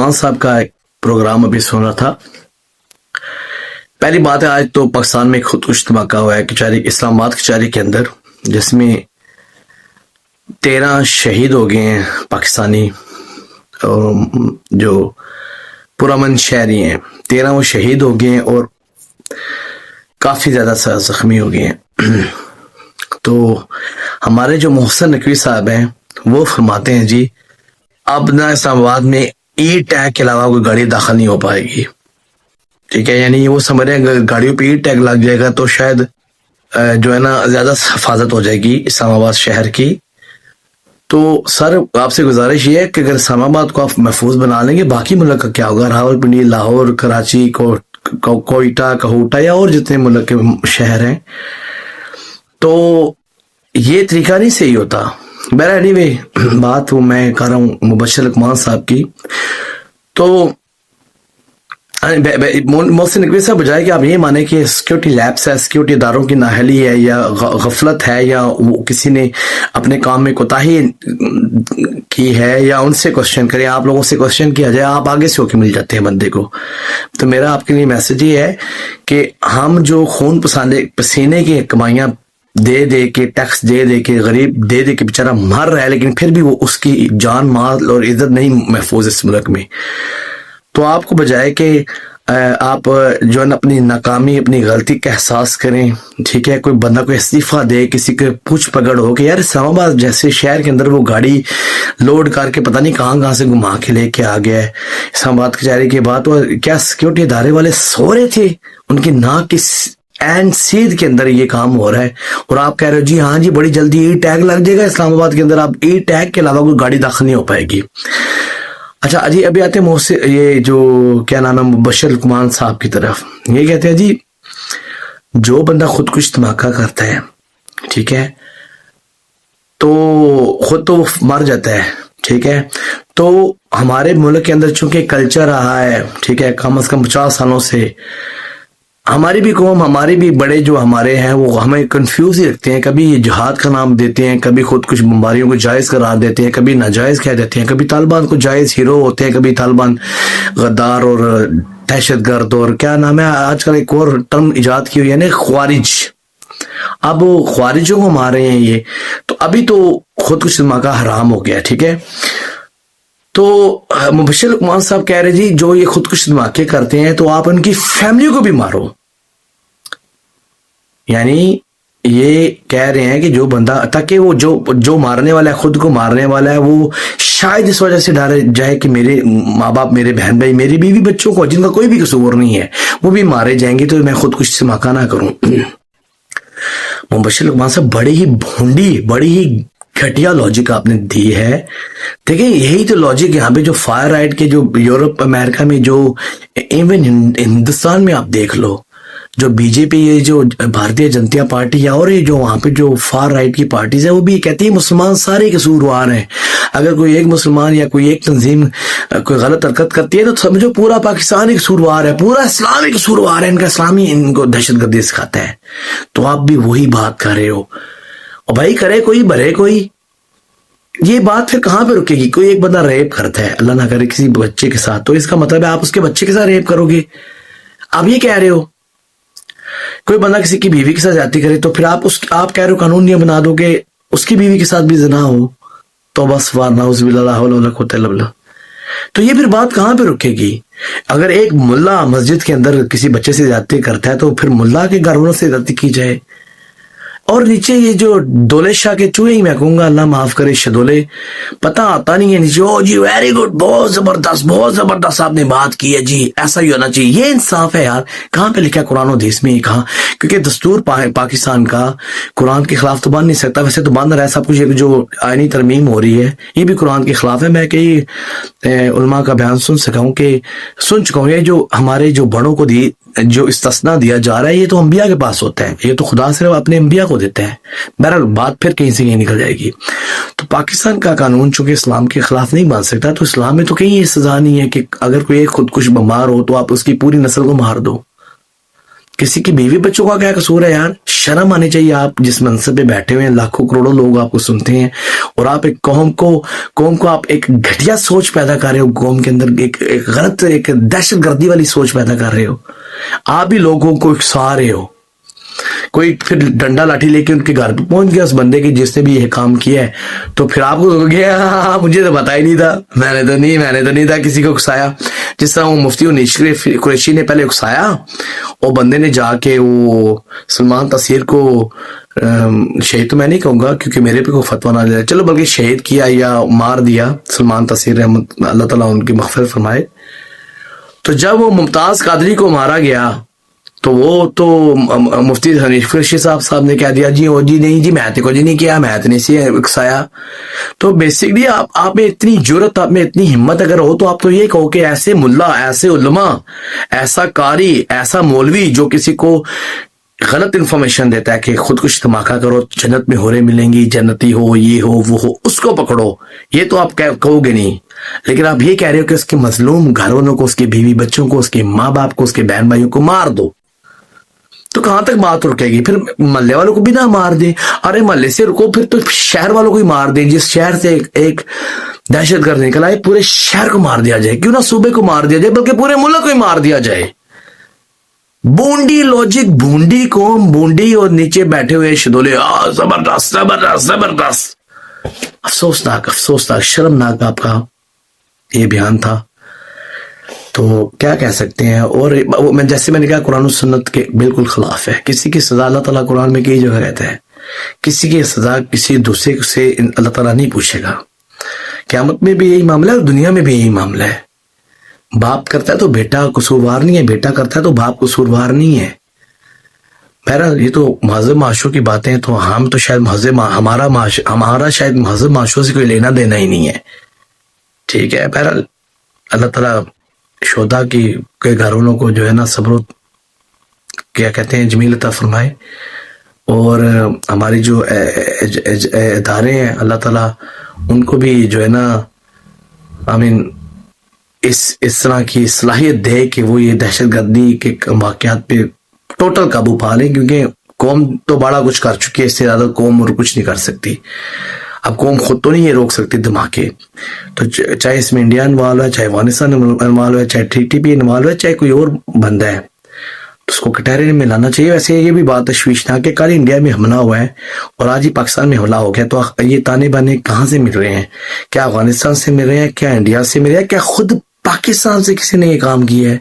लकमान साहब का एक प्रोग्राम अभी सुन रहा था। पहली बात है, आज तो पाकिस्तान में खुदकुश धमाका हुआ है कचहरी, इस्लामाबाद कचहरी के अंदर, जिसमें 13 शहीद हो गए हैं पाकिस्तानी जो पुरअमन शहरी हैं। 13 वो शहीद हो गए हैं और काफ़ी ज़्यादा जख्मी हो गए हैं। तो हमारे जो मोहसिन नकवी साहब हैं वो फरमाते हैं जी अब ना इस्लामाबाद में ई टैग के अलावा कोई गाड़ी दाखिल नहीं हो पाएगी। ठीक है, यानी वो समझ रहे हैं गाड़ियों पे ई टैग लग जाएगा तो शायद जो है ना ज़्यादा हिफाजत हो जाएगी इस्लामाबाद शहर की। तो सर आपसे गुजारिश ये है कि अगर इस्लामाबाद को आप महफूज बना लेंगे, बाकी मुल्क का क्या होगा? रावलपिंडी, लाहौर, कराची, कोयटा, कहूटा या और जितने मुल्क के शहर हैं, तो ये तरीका नहीं सही होता। बहर एनीवे, बात वो मैं कर रहा हूँ मुबशर लकमान साहब की। तो मोहसिन नकवी साहब बजाय कि आप ये माने कि सिक्योरिटी लैब्स है, सिक्योरिटी इदारों की नाहली है या गफलत है या वो किसी ने अपने काम में कोताही की है, या उनसे क्वेश्चन करें, आप लोगों से क्वेश्चन किया जाए, आप आगे से होके मिल जाते हैं बंदे को। तो मेरा आपके लिए मैसेज ये है कि हम जो खून पसीने की कमाइयाँ दे दे के, टैक्स दे दे के, गरीब दे दे के बेचारा मर रहा है, लेकिन फिर भी वो उसकी जान, माल और इज्जत नहीं महफूज इस मुल्क में। तो आपको बजाय कि आप जो है ना अपनी नाकामी, अपनी गलती का एहसास करें, ठीक है, कोई बंदा कोई इस्तीफा दे, किसी के पूछ पकड़ हो कि यार इस्लामाबाद जैसे शहर के अंदर वो गाड़ी लोड करके पता नहीं कहाँ से घुमा के लेके आ गया है इस्लामाबाद कचहरी के बाद। तो क्या सिक्योरिटी इदारे वाले सो रहे थे? उनकी नाक की एंड सीध के अंदर ये काम हो रहा है और आप कह रहे हो जी हाँ जी बड़ी जल्दी ई टैग लग जाएगा इस्लामाबाद के अंदर, आप ई टैग के अलावा कोई गाड़ी दाखिल नहीं हो पाएगी। अच्छा अजी, अभी आते हैं ये जो क्या नाम है मुबशर लकमान साहब की तरफ। ये कहते हैं जी जो बंदा खुदकुश धमाका करता है, ठीक है, तो खुद तो मर जाता है, ठीक है। तो हमारे मुल्क के अंदर चूंकि कल्चर रहा है, ठीक है, कम से कम 50 सालों से, हमारी भी कौम, हमारे भी बड़े जो हमारे हैं वो हमें कंफ्यूज ही रखते हैं। कभी जिहाद का नाम देते हैं, कभी खुद कुछ बमबारियों को जायज़ करार देते हैं, कभी नाजायज़ कह देते हैं, कभी तालिबान को जायज़ हीरो होते हैं, कभी तालिबान गद्दार और दहशतगर्द, और क्या नाम है आजकल एक और टर्म इजाद की हुई है ना, ख्वारिज। अब वो ख्वारिजों को मार रहे हैं ये, तो अभी तो खुद कुछ धमाका हराम हो गया, ठीक है। तो मुबशर लकमान साहब कह रहे जी जो ये खुदकुश धमाके करते हैं तो आप उनकी फैमिली को भी मारो। यानी ये कह रहे हैं कि जो बंदा, ताकि वो जो मारने वाला है, खुद को मारने वाला है, वो शायद इस वजह से डर जाए कि मेरे माँ बाप, मेरे बहन भाई, मेरी बीवी बच्चों को जिनका कोई भी कसूर नहीं है वो भी मारे जाएंगे, तो मैं खुदकुश धमाका ना करूं। मुबशर लकमान साहब बड़ी ही भोंडी, बड़ी ही घटिया लॉजिक आपने दी है। देखिए यही तो लॉजिक यहाँ पे जो फायर राइट के, जो यूरोप अमेरिका में, जो इवन हिंदुस्तान में आप देख लो, जो बीजेपी, ये जो भारतीय जनता पार्टी या और ये जो वहाँ पे जो फार राइट की पार्टीज है, वो भी कहती है मुसलमान सारे कसूरवार हैं। अगर कोई एक मुसलमान या कोई एक तंजीम कोई गलत हरकत करती है तो समझो पूरा पाकिस्तान ही कसूरवार है, पूरा इस्लाम ही कसूरवार है, इनका इस्लामी इनको दहशतगर्दी सिखाता है। तो आप भी वही बात कर रहे हो। और भाई करे कोई भरे कोई, ये बात फिर कहाँ पे रुकेगी? कोई एक बंदा रेप करता है, अल्लाह ना करे, किसी बच्चे के साथ, तो इसका मतलब है आप उसके बच्चे के साथ रेप करोगे? आप ये कह रहे हो? कोई बंदा किसी की बीवी के साथ जाती करे तो फिर आप कह रहे हो कानून ये बना दोगे उसकी बीवी के साथ भी ज़िना हो, तो बस तो ये फिर बात कहाँ पे रुकेगी? अगर एक मुल्ला मस्जिद के अंदर किसी बच्चे से ज्यादती करता है तो फिर मुल्ला के घर वालों से ज्यादती की जाए। और नीचे ये जो दोले शाह के चूहे ही मैं कहूंगा, अल्लाह माफ करे, शदोले, पता आता नहीं है नीचे, ओ जी वेरी गुड, बहुत जबरदस्त आपने बात की है जी, ऐसा ही होना चाहिए। ये इंसाफ है यार? कहाँ पे लिखा कुरान और हदीस में? कहा, क्योंकि दस्तूर पाकिस्तान का कुरान के खिलाफ तो बन नहीं सकता। वैसे तो बन रहा है सब कुछ, जो आईनी तरमीम हो रही है ये भी कुरान के खिलाफ है। मैं कई उलमा का बयान सुन चुका हूँ। ये जो हमारे जो बड़ों को जो इस्तिस्ना दिया जा रहा है, ये तो अंबिया के पास होता है, ये तो खुदा सिर्फ अपने अंबिया को देता है। बहरहाल बात फिर कहीं से कहीं निकल जाएगी। तो पाकिस्तान का कानून चूंकि इस्लाम के खिलाफ नहीं बन सकता, तो इस्लाम में तो कहीं ये सजा नहीं है कि अगर कोई एक खुदकुश बीमार हो तो आप उसकी पूरी नस्ल को मार दो। किसी की बीवी बच्चों का क्या कसूर है यार? शर्म आनी चाहिए। आप जिस मनसब पे बैठे हुए हैं, लाखों करोड़ों लोग आपको सुनते हैं, और आप एक कौम को आप एक घटिया सोच पैदा कर रहे हो, कौम के अंदर एक गलत, एक दहशतगर्दी वाली सोच पैदा कर रहे हो। आप भी लोगों को उकसा रहे हो। कोई फिर डंडा लाठी लेके उनके घर पे पहुंच गया उस बंदे के जिसने भी ये काम किया है, तो फिर आपको हो गया मुझे तो पता ही नहीं था, मैंने तो नहीं था किसी को उकसाया। जिस तरह वो मुफ्ती उनीस कुरैशी ने पहले उकसाया, और बंदे ने जाके वो सलमान तसीर को शहीद तो मैं नहीं कहूंगा क्योंकि मेरे पे कोई फतवा ना ले, चलो बल्कि शहीद किया या मार दिया सलमान तसीर, रहमत अल्लाह ताला उनकी मग़फ़िरत फरमाए। तो जब वो मुमताज कादरी को मारा गया तो वो तो मुफ्ती हनीफ कुरैशी साहब ने कह दिया जी ओ जी नहीं जी मैं को जी नहीं किया, मैं नहीं से उकसाया। तो बेसिकली आप में इतनी जुर्रत, आप में इतनी हिम्मत अगर हो तो आप तो ये कहो कि ऐसे मुल्ला, ऐसे उलमा, ऐसा कारी, ऐसा मौलवी जो किसी को गलत इंफॉर्मेशन देता है कि खुद कुछ धमाका करो, जन्नत में होरे मिलेंगी, जन्नती हो, ये हो वो हो, उसको पकड़ो, ये तो आप कहोगे नहीं। लेकिन आप ये कह रहे हो कि उसके मजलूम घर वालों को, उसके बीवी बच्चों को, उसके माँ बाप को, उसके बहन भाइयों को मार दो। तो कहां तक बात रुकेगी? फिर मोहल्ले वालों को भी ना मार दे। अरे मोहल्ले से रुको, फिर तो शहर वालों को ही मार दे। जिस शहर से एक दहशतगर्द निकला है, पूरे शहर को मार दिया जाए, क्यों ना सूबे को मार दिया जाए, बल्कि पूरे मुल्क को ही मार दिया जाए। बूंदी लॉजिक, बूंदी कौम, बूंदी और नीचे बैठे हुए शदोले, जबरदस्त जबरदस्त जबरदस्त। अफसोसनाक, शर्मनाक आपका ये बयान था। तो क्या कह सकते हैं। और मैं जैसे मैंने कहा, कुरान और सुन्नत के बिल्कुल खिलाफ है। किसी की सजा अल्लाह ताला कुरान में कई जगह कहता है, किसी की सजा किसी दूसरे से अल्लाह ताला नहीं पूछेगा। क़यामत में भी यही मामला है और दुनिया में भी यही मामला है। बाप करता है तो बेटा कसूरवार नहीं है, बेटा करता है तो बाप कसूरवार नहीं है। बहरहाल ये तो महज़ब माशरों की बातें हैं, तो हम तो शायद हमारा शायद महज़ब माशरों से कोई लेना देना ही नहीं है। ठीक है, बहरहाल अल्लाह ताला शोधा के घर वालों को जो है ना सब्र, क्या कहते हैं, जमील अता फरमाए। और हमारी जो इदारे हैं, अल्लाह ताला उनको भी जो है ना इस तरह की सलाहियत दे कि वो ये दहशतगर्दी के वाक़यात पे टोटल काबू पा लें, क्योंकि कौम तो बड़ा कुछ कर चुकी है, इससे ज़्यादा कौम और कुछ नहीं कर सकती। अब कौम खुद तो नहीं ये रोक सकती धमाके, तो चाहे इसमें इंडिया इन्वॉल्व है, चाहे अफगानिस्तान इन्वॉल्व है, चाहे TTP इन्वॉल्व है, चाहे कोई और बंदा है, तो उसको कटहरे में लाना चाहिए। वैसे ये भी बात तशवीशनाक है, कल इंडिया में हमला हुआ है और आज ही पाकिस्तान में हमला हो गया, तो ये ताने बाने कहाँ से मिल रहे हैं? क्या अफगानिस्तान से मिल रहे हैं, क्या इंडिया से मिल रहे हैं, क्या खुद पाकिस्तान से किसी ने ये काम किया है?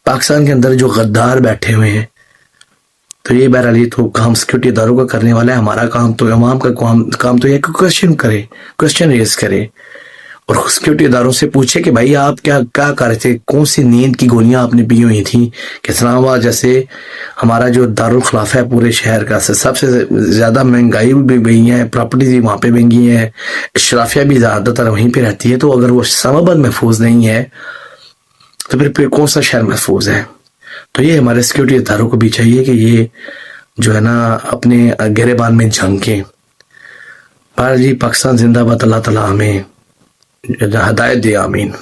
पाकिस्तान के अंदर जो गद्दार बैठे हुए हैं। तो ये बहरहाल ये तो काम सिक्योरिटी इदारों का करने वाला है। हमारा काम तो, अवाम का काम तो ये क्वेश्चन रेज करे और सिक्योरिटी इदारों से पूछे कि भाई आप क्या कर रहे थे, कौन सी नींद की गोलियां आपने पी हुई थी कि इस्लामाबाद जैसे हमारा जो दारुल खिलाफा है पूरे शहर का, सबसे ज्यादा महंगाई भी गई है, प्रॉपर्टीज भी वहां पे महंगी है, शराफिया भी ज्यादातर वहीं पे रहती है। तो अगर वो इस्लामाबाद महफूज नहीं है तो फिर कौन सा शहर महफूज है? तो ये हमारे सिक्योरिटी इदारों को भी चाहिए कि ये जो है ना अपने गिरेबान में झांके। पर जी पाकिस्तान जिंदाबाद, अल्लाह ताला हमें हदायत दे, आमीन।